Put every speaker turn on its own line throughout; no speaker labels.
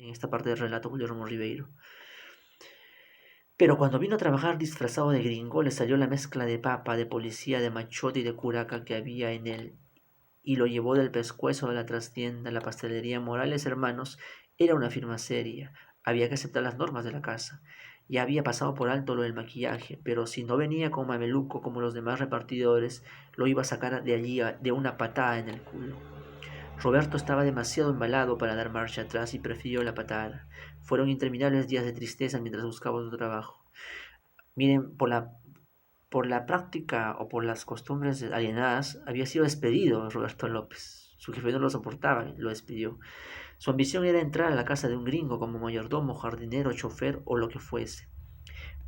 en esta parte del relato Julio Ramos Ribeiro. Pero cuando vino a trabajar disfrazado de gringo, le salió la mezcla de papa, de policía, de machote y de curaca que había en él, y lo llevó del pescuezo de la trastienda. La pastelería Morales Hermanos era una firma seria, había que aceptar las normas de la casa. Ya había pasado por alto lo del maquillaje, pero si no venía con mameluco como los demás repartidores, lo iba a sacar de allí de una patada en el culo. Roberto estaba demasiado embalado para dar marcha atrás y prefirió la patada. Fueron interminables días de tristeza mientras buscaba otro trabajo. Miren, por la práctica o por las costumbres alienadas, había sido despedido Roberto López. Su jefe no lo soportaba y lo despidió. Su ambición era entrar a la casa de un gringo como mayordomo, jardinero, chofer o lo que fuese.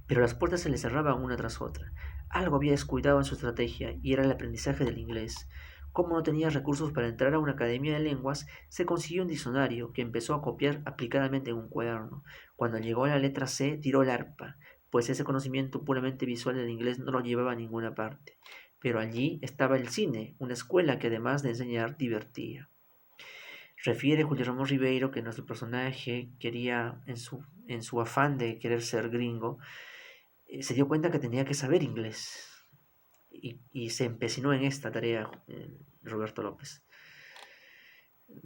Pero las puertas se le cerraban una tras otra. Algo había descuidado en su estrategia y era el aprendizaje del inglés. Como no tenía recursos para entrar a una academia de lenguas, se consiguió un diccionario que empezó a copiar aplicadamente en un cuaderno. Cuando llegó a la letra C, tiró el arpa, pues ese conocimiento puramente visual del inglés no lo llevaba a ninguna parte. Pero allí estaba el cine, una escuela que además de enseñar divertía. Refiere Julio Ramos Ribeiro que nuestro personaje quería, en su afán de querer ser gringo, se dio cuenta que tenía que saber inglés y se empecinó en esta tarea Roberto López.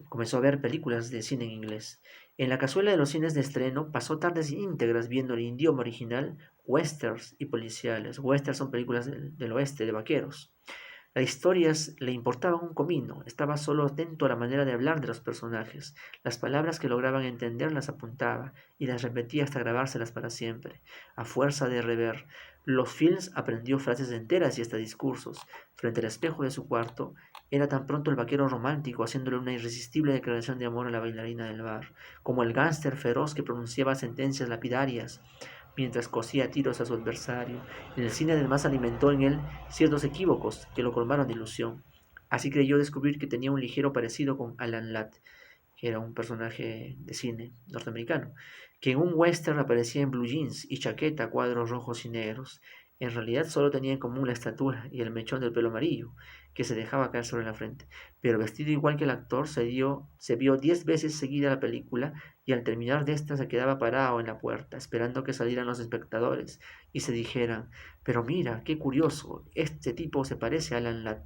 Comenzó a ver películas de cine en inglés. En la cazuela de los cines de estreno pasó tardes íntegras viendo el idioma original, westerns y policiales. Westerns son películas del oeste, de vaqueros. Las historias le importaban un comino, estaba solo atento a la manera de hablar de los personajes. Las palabras que lograban entender las apuntaba y las repetía hasta grabárselas para siempre. A fuerza de rever los films aprendió frases enteras y hasta discursos. Frente al espejo de su cuarto, era tan pronto el vaquero romántico haciéndole una irresistible declaración de amor a la bailarina del bar, como el gánster feroz que pronunciaba sentencias lapidarias mientras cosía a tiros a su adversario. En el cine además alimentó en él ciertos equívocos que lo colmaron de ilusión. Así creyó descubrir que tenía un ligero parecido con Alan Ladd, que era un personaje de cine norteamericano, que en un western aparecía en blue jeans y chaqueta a cuadros rojos y negros. En realidad solo tenía en común la estatura y el mechón del pelo amarillo, que se dejaba caer sobre la frente. Pero vestido igual que el actor, se vio 10 veces seguida la película y al terminar de esta se quedaba parado en la puerta, esperando que salieran los espectadores y se dijeran, pero mira, qué curioso, este tipo se parece a Alan Ladd,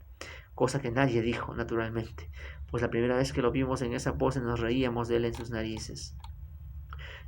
cosa que nadie dijo, naturalmente, pues la primera vez que lo vimos en esa pose nos reíamos de él en sus narices.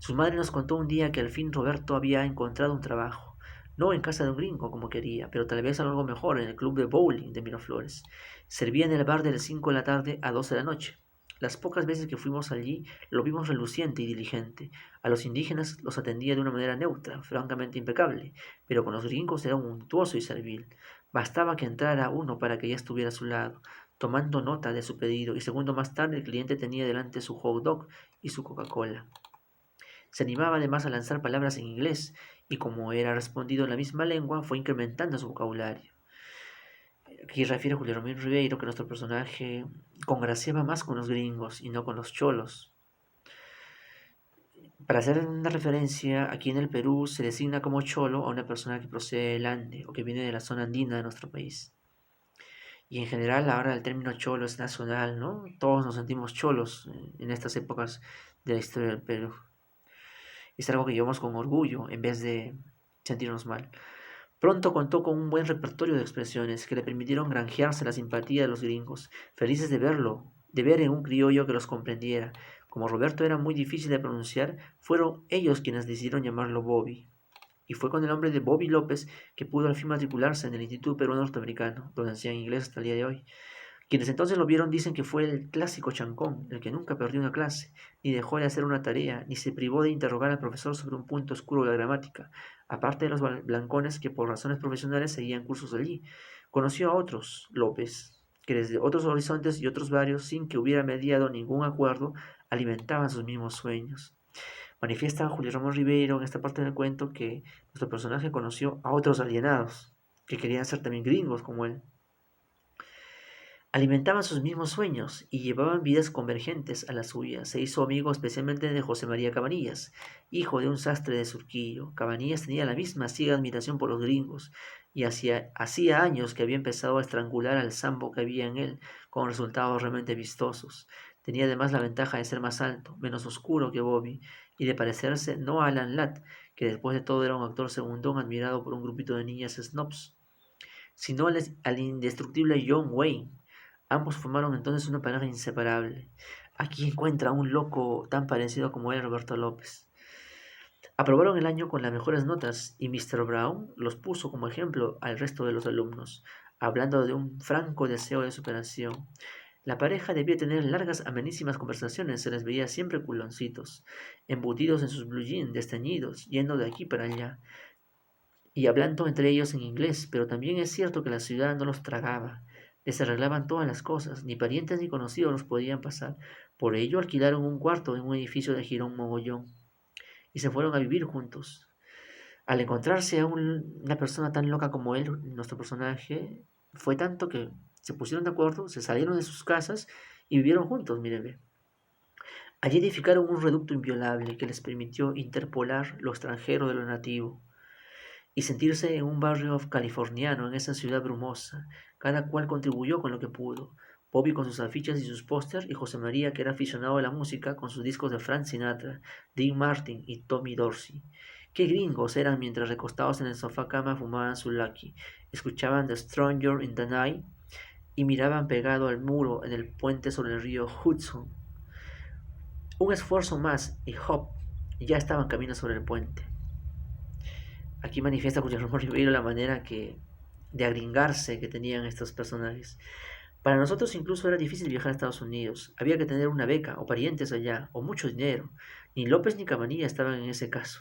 Su madre nos contó un día que al fin Roberto había encontrado un trabajo, no en casa de un gringo como quería, pero tal vez algo mejor en el club de bowling de Miraflores. Servía en el bar de las 5 de la tarde a 12 de la noche. Las pocas veces que fuimos allí lo vimos reluciente y diligente. A los indígenas los atendía de una manera neutra, francamente impecable, pero con los gringos era untuoso y servil. Bastaba que entrara uno para que ya estuviera a su lado, tomando nota de su pedido, y segundo más tarde el cliente tenía delante su hot dog y su Coca-Cola. Se animaba además a lanzar palabras en inglés, y como era respondido en la misma lengua, fue incrementando su vocabulario. Aquí refiere Julio Ramón Ribeiro que nuestro personaje congraciaba más con los gringos y no con los cholos. Para hacer una referencia, aquí en el Perú se designa como cholo a una persona que procede del Ande o que viene de la zona andina de nuestro país. Y en general ahora el término cholo es nacional, ¿no? Todos nos sentimos cholos en estas épocas de la historia del Perú. Es algo que llevamos con orgullo en vez de sentirnos mal. Pronto contó con un buen repertorio de expresiones que le permitieron granjearse la simpatía de los gringos, felices de verlo, de ver en un criollo que los comprendiera. Como Roberto era muy difícil de pronunciar, fueron ellos quienes decidieron llamarlo Bobby. Y fue con el nombre de Bobby López que pudo al fin matricularse en el Instituto Peruano Norteamericano, donde enseña inglés hasta el día de hoy. Quienes entonces lo vieron dicen que fue el clásico chancón, el que nunca perdió una clase, ni dejó de hacer una tarea, ni se privó de interrogar al profesor sobre un punto oscuro de la gramática, aparte de los blancones que por razones profesionales seguían cursos allí. Conoció a otros, López, que desde otros horizontes y otros varios, sin que hubiera mediado ningún acuerdo, alimentaban sus mismos sueños. Manifiesta Julio Ramón Ribeiro en esta parte del cuento que nuestro personaje conoció a otros alienados, que querían ser también gringos como él. Alimentaban sus mismos sueños y llevaban vidas convergentes a la suya. Se hizo amigo especialmente de José María Cabanillas, hijo de un sastre de Surquillo. Cabanillas tenía la misma ciega admiración por los gringos y hacía años que había empezado a estrangular al sambo que había en él, con resultados realmente vistosos. Tenía además la ventaja de ser más alto, menos oscuro que Bobby, y de parecerse no a Alan Ladd, que después de todo era un actor segundón admirado por un grupito de niñas snobs, sino al indestructible John Wayne. Ambos formaron entonces una pareja inseparable. Aquí encuentra a un loco tan parecido como él, Roberto López. Aprobaron el año con las mejores notas y Mr. Brown los puso como ejemplo al resto de los alumnos, hablando de un franco deseo de superación. La pareja debía tener largas, amenísimas conversaciones, se les veía siempre culoncitos, embutidos en sus blue jeans desteñidos, yendo de aquí para allá, y hablando entre ellos en inglés, pero también es cierto que la ciudad no los tragaba. Les arreglaban todas las cosas, ni parientes ni conocidos los podían pasar. Por ello alquilaron un cuarto en un edificio de Girón Mogollón y se fueron a vivir juntos. Al encontrarse a una persona tan loca como él, nuestro personaje, fue tanto que se pusieron de acuerdo, se salieron de sus casas y vivieron juntos, mírenme. Allí edificaron un reducto inviolable que les permitió interpolar lo extranjero de lo nativo y sentirse en un barrio californiano, en esa ciudad brumosa. Cada cual contribuyó con lo que pudo. Bobby con sus afiches y sus pósters, y José María, que era aficionado a la música, con sus discos de Frank Sinatra, Dean Martin y Tommy Dorsey. Qué gringos eran mientras recostados en el sofá cama fumaban su Lucky, escuchaban The Stranger in the Night y miraban pegado al muro en el puente sobre el río Hudson. Un esfuerzo más y hop, ya estaban camino sobre el puente. Aquí manifiesta Guillermo Ribeiro la manera de agringarse que tenían estos personajes. Para nosotros incluso era difícil viajar a Estados Unidos. Había que tener una beca o parientes allá, o mucho dinero. Ni López ni Cabanilla estaban en ese caso.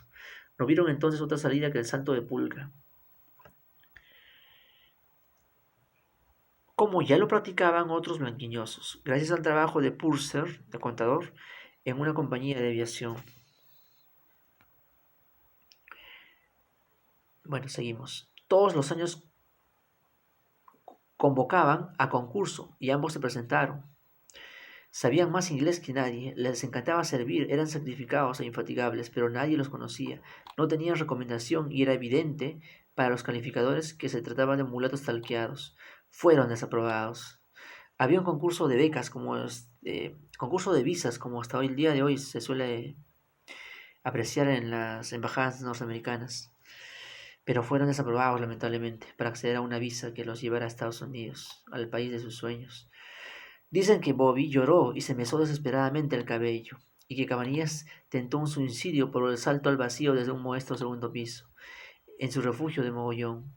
No vieron entonces otra salida que el salto de pulga. Como ya lo practicaban otros blanquiñosos, gracias al trabajo de Purser, de contador, en una compañía de aviación. Bueno, seguimos. Todos los años convocaban a concurso y ambos se presentaron. Sabían más inglés que nadie, les encantaba servir, eran sacrificados e infatigables, pero nadie los conocía. No tenían recomendación y era evidente para los calificadores que se trataba de mulatos talqueados. Fueron desaprobados. Había un concurso de becas, concurso de visas, como hasta hoy el día de hoy se suele apreciar en las embajadas norteamericanas, pero fueron desaprobados lamentablemente para acceder a una visa que los llevara a Estados Unidos, al país de sus sueños. Dicen que Bobby lloró y se mesó desesperadamente el cabello, y que Cabanillas tentó un suicidio por el salto al vacío desde un modesto segundo piso, en su refugio de Mogollón.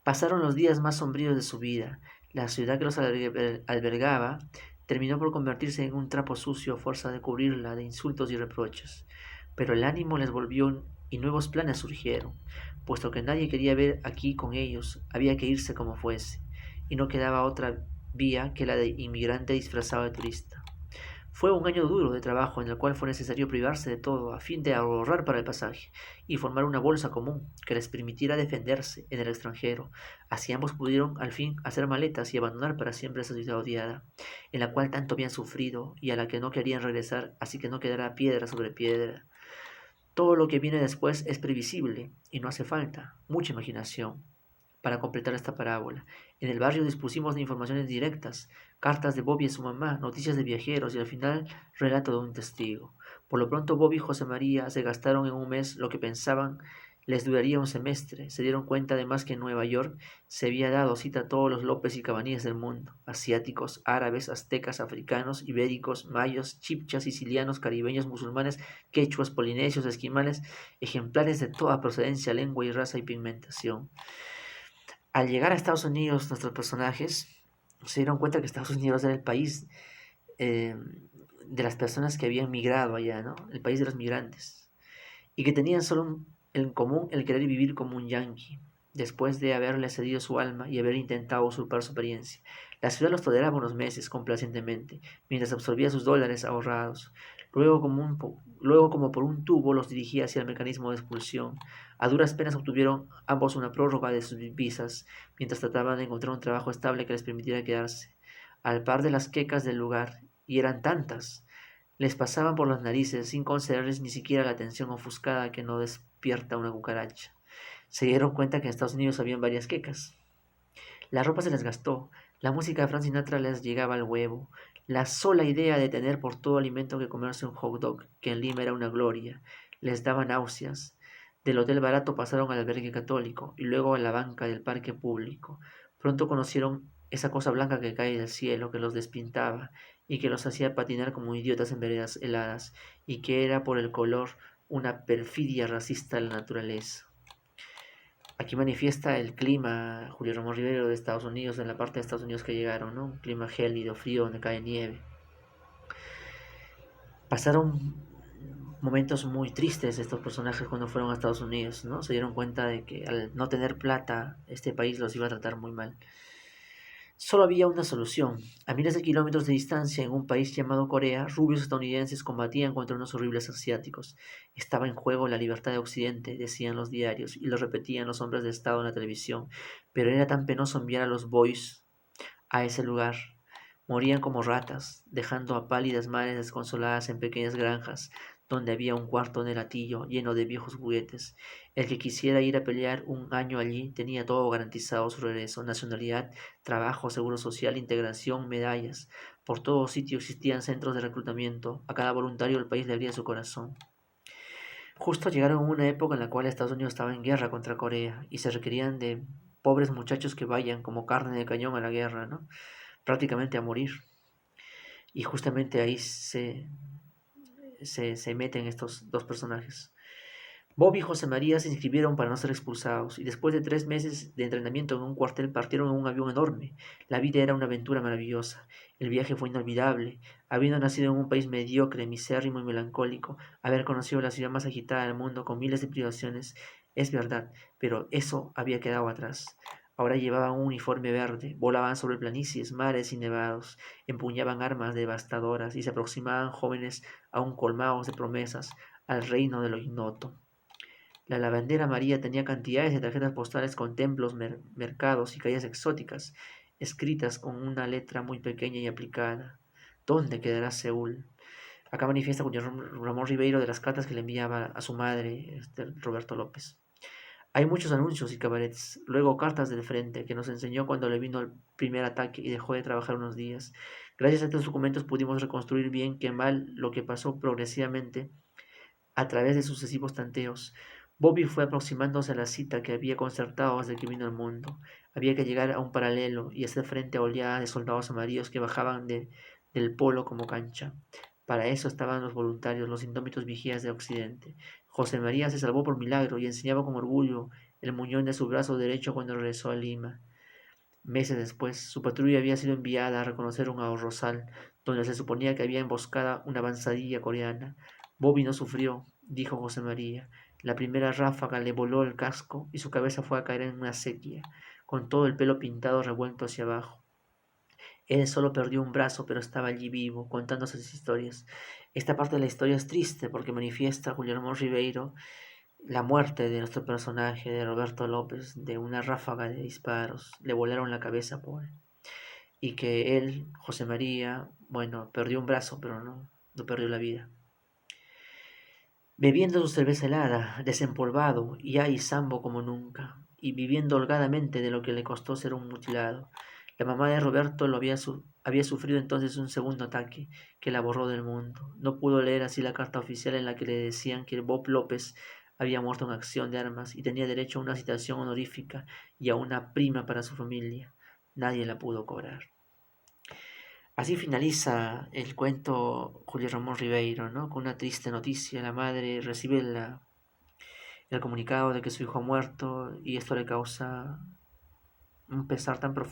Pasaron los días más sombríos de su vida. La ciudad que los albergaba terminó por convertirse en un trapo sucio a fuerza de cubrirla de insultos y reproches. Pero el ánimo les volvió y nuevos planes surgieron. Puesto que nadie quería ver aquí con ellos, había que irse como fuese, y no quedaba otra vía que la de inmigrante disfrazado de turista. Fue un año duro de trabajo en el cual fue necesario privarse de todo a fin de ahorrar para el pasaje y formar una bolsa común que les permitiera defenderse en el extranjero. Así ambos pudieron al fin hacer maletas y abandonar para siempre esa ciudad odiada, en la cual tanto habían sufrido y a la que no querían regresar, así que no quedará piedra sobre piedra. Todo lo que viene después es previsible y no hace falta mucha imaginación para completar esta parábola. En el barrio dispusimos de informaciones directas, cartas de Bobby a su mamá, noticias de viajeros y al final relato de un testigo. Por lo pronto Bobby y José María se gastaron en un mes lo que pensaban les duraría un semestre. Se dieron cuenta además que en Nueva York se había dado cita a todos los López y Cabanillas del mundo, asiáticos, árabes, aztecas, africanos, ibéricos, mayos, chipchas, sicilianos, caribeños, musulmanes, quechuas, polinesios, esquimales, ejemplares de toda procedencia, lengua y raza y pigmentación. Al llegar a Estados Unidos, nuestros personajes se dieron cuenta que Estados Unidos era el país eh, de las personas que habían migrado allá, ¿no? El país de los migrantes. Y que tenían solo en común el querer vivir como un yanqui, después de haberle cedido su alma y haber intentado usurpar su apariencia. La ciudad los toleraba unos meses complacientemente, mientras absorbía sus dólares ahorrados. Luego, como por un tubo, los dirigía hacia el mecanismo de expulsión. A duras penas obtuvieron ambos una prórroga de sus visas, mientras trataban de encontrar un trabajo estable que les permitiera quedarse, al par de las quecas del lugar, y eran tantas. Les pasaban por las narices sin concederles ni siquiera la atención ofuscada que no despierta una cucaracha. Se dieron cuenta que en Estados Unidos habían varias quecas. La ropa se les gastó, la música de Frank Sinatra les llegaba al huevo, La sola idea de tener por todo alimento que comerse un hot dog, que en Lima era una gloria, les daba náuseas. Del hotel barato pasaron al albergue católico y luego a la banca del parque público. Pronto conocieron esa cosa blanca que cae del cielo, que los despintaba y que los hacía patinar como idiotas en veredas heladas, y que era por el color una perfidia racista de la naturaleza. Aquí manifiesta el clima, Julio Ramón Rivero, de Estados Unidos, en la parte de Estados Unidos que llegaron, ¿no? Un clima gélido, frío, donde cae nieve. Pasaron momentos muy tristes estos personajes cuando fueron a Estados Unidos, ¿no? Se dieron cuenta de que al no tener plata, este país los iba a tratar muy mal. Solo había una solución. A miles de kilómetros de distancia, en un país llamado Corea, rubios estadounidenses combatían contra unos horribles asiáticos. Estaba en juego la libertad de Occidente, decían los diarios, y lo repetían los hombres de Estado en la televisión. Pero era tan penoso enviar a los boys a ese lugar. Morían como ratas, dejando a pálidas madres desconsoladas en pequeñas granjas, donde había un cuarto en el hatillo lleno de viejos juguetes. El que quisiera ir a pelear un año allí tenía todo garantizado: su regreso, nacionalidad, trabajo, seguro social, integración, medallas. Por todo sitio existían centros de reclutamiento. A cada voluntario el país le abría su corazón. Justo llegaron a una época en la cual Estados Unidos estaba en guerra contra Corea y se requerían de pobres muchachos que vayan como carne de cañón a la guerra, ¿no? Prácticamente a morir. Y justamente ahí se meten estos dos personajes. Bob y José María se inscribieron para no ser expulsados, y después de 3 meses de entrenamiento en un cuartel partieron en un avión enorme. La vida era una aventura maravillosa. El viaje fue inolvidable. Habiendo nacido en un país mediocre, misérrimo y melancólico, haber conocido la ciudad más agitada del mundo con miles de privaciones, es verdad, pero eso había quedado atrás. Ahora llevaban un uniforme verde, volaban sobre planicies, mares y nevados, empuñaban armas devastadoras y se aproximaban jóvenes aún colmados de promesas al reino de lo ignoto. La lavandera María tenía cantidades de tarjetas postales con templos, mercados y calles exóticas, escritas con una letra muy pequeña y aplicada. ¿Dónde quedará Seúl? Acá manifiesta Julio Ramón Ribeiro de las cartas que le enviaba a su madre, Roberto López. Hay muchos anuncios y cabarets, luego cartas del frente, que nos enseñó cuando le vino el primer ataque y dejó de trabajar unos días. Gracias a estos documentos pudimos reconstruir bien que mal lo que pasó progresivamente a través de sucesivos tanteos. Bobby fue aproximándose a la cita que había concertado desde que vino al mundo. Había que llegar a un paralelo y hacer frente a oleadas de soldados amarillos que bajaban del polo como cancha. Para eso estaban los voluntarios, los indómitos vigías de Occidente. José María se salvó por milagro y enseñaba con orgullo el muñón de su brazo derecho cuando regresó a Lima. Meses después, su patrulla había sido enviada a reconocer un arrozal, donde se suponía que había emboscada una avanzadilla coreana. Bobby no sufrió, dijo José María. La primera ráfaga le voló el casco y su cabeza fue a caer en una sequía, con todo el pelo pintado revuelto hacia abajo. Él solo perdió un brazo, pero estaba allí vivo, contando sus historias. Esta parte de la historia es triste porque manifiesta a Guillermo Ribeiro la muerte de nuestro personaje, de Roberto López, de una ráfaga de disparos. Le volaron la cabeza, pobre. Y que él, José María, bueno, perdió un brazo, pero no perdió la vida. Bebiendo su cerveza helada, desempolvado y ay sambo como nunca, y viviendo holgadamente de lo que le costó ser un mutilado. La mamá de Roberto había sufrido entonces un segundo ataque que la borró del mundo. No pudo leer así la carta oficial en la que le decían que Bob López había muerto en acción de armas y tenía derecho a una citación honorífica y a una prima para su familia. Nadie la pudo cobrar. Así finaliza el cuento Julio Ramón Ribeiro, ¿no? Con una triste noticia. La madre recibe el comunicado de que su hijo ha muerto y esto le causa un pesar tan profundo